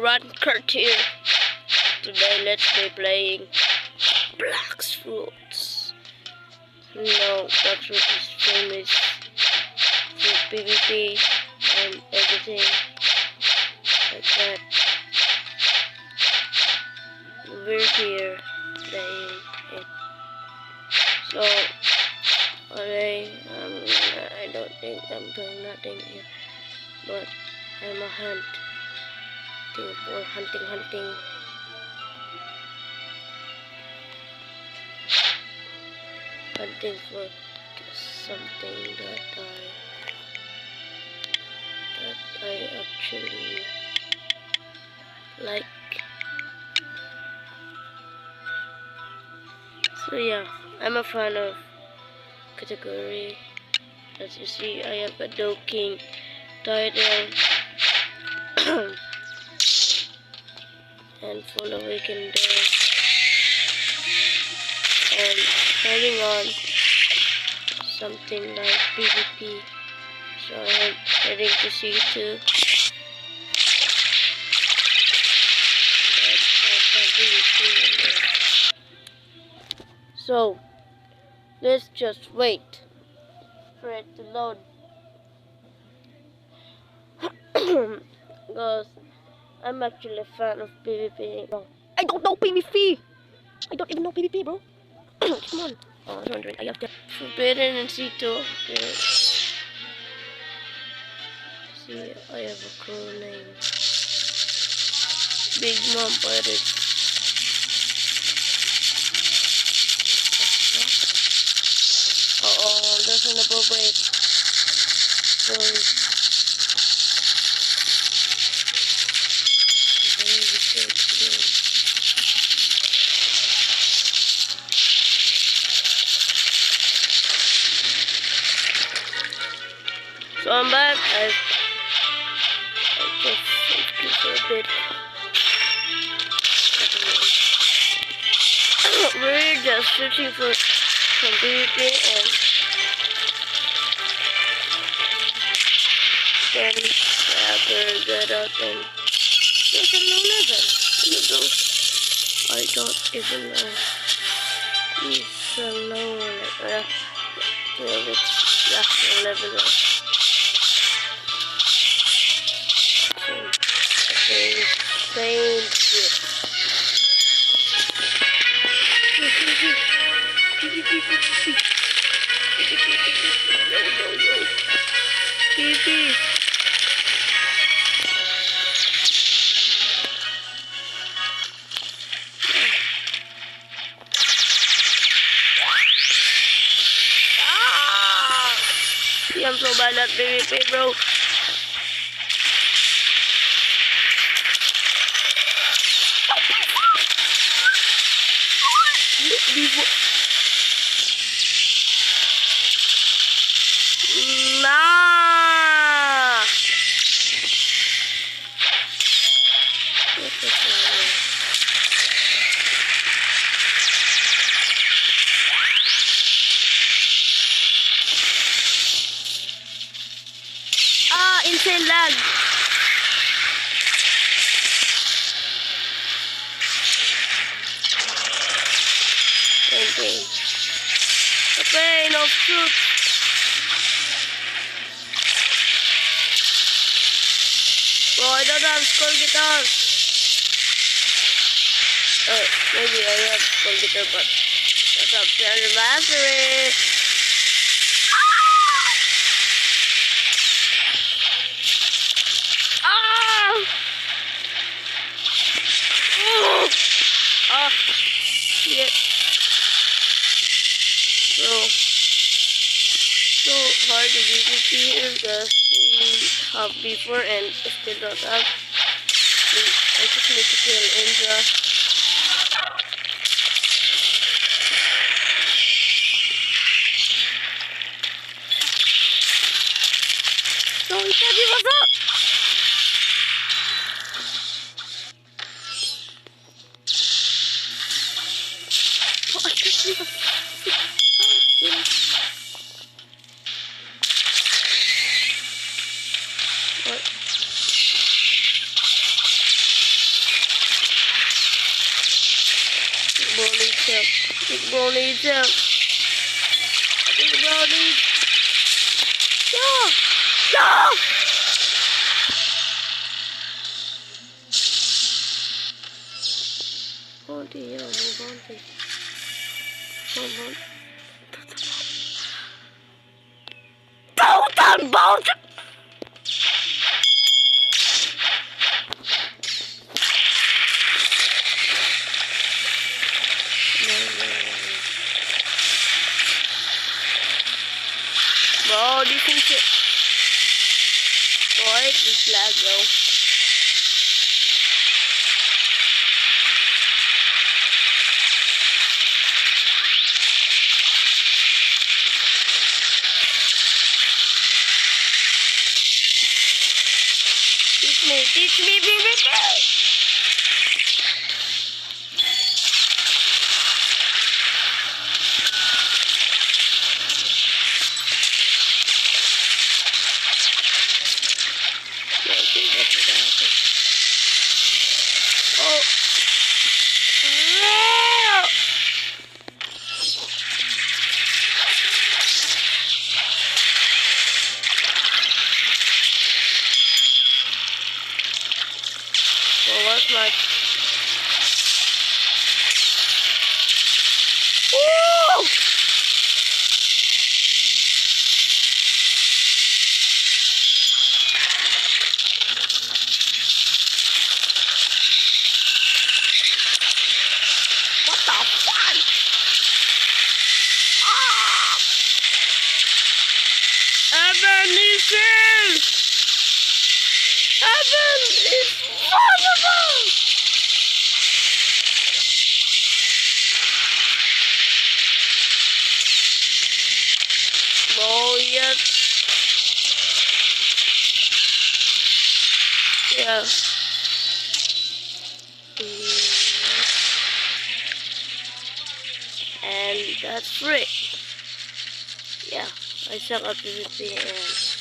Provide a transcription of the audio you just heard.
Runkert here. Today let's be playing Black's Fruits. No, Black's Fruit is famous for PvP and everything like that. We're here playing it. So, okay, I don't think I'm doing nothing here, but I'm a hunting for hunting. Hunting for something that I actually like. So yeah, I'm a fan of category. As you see, I have a Dokking title and full awakened there. And heading on something like PvP. So I'm heading to C2. So let's just wait for it to load. Because I'm actually a fan of PvP. I don't know PvP! I don't even know PvP, bro. Come on. Oh, I was wondering. I have to Forbidden and C2. Okay. See, I have a cool name. Big Mom Pirates. Oh, that's inappropriate. Sorry. So I'm back. I just slept for a bit. We're just searching for some PvP and then after get out and there's a low level. Even though I don't even know he's a low level. Low level up. Same shit. Yo. PvP. See, I'm so bad at PvP, bro. Nah. Insane lag. Okay. The pain of truth. Bro, I don't have skull guitar. Maybe I have skull guitar, but that's up to anniversary. Shit. Bro. So hard to PvP here because we have before and still don't have. I just need to kill Indra. So Itachi, what's up? Oh, I can't believe What? help. Big bro needs help. Big bro needs... No! No! Bounty, yeah, no bounty. Don't bounty! Bro, this is it. Boy, this lag though. Teach me, baby. Oh. Well, that's my... Ooh! What the fuck? Ah! Evan is here! Evan is vulnerable! Oh, yes. Yeah. And that's it. Yeah, I suck up to the end.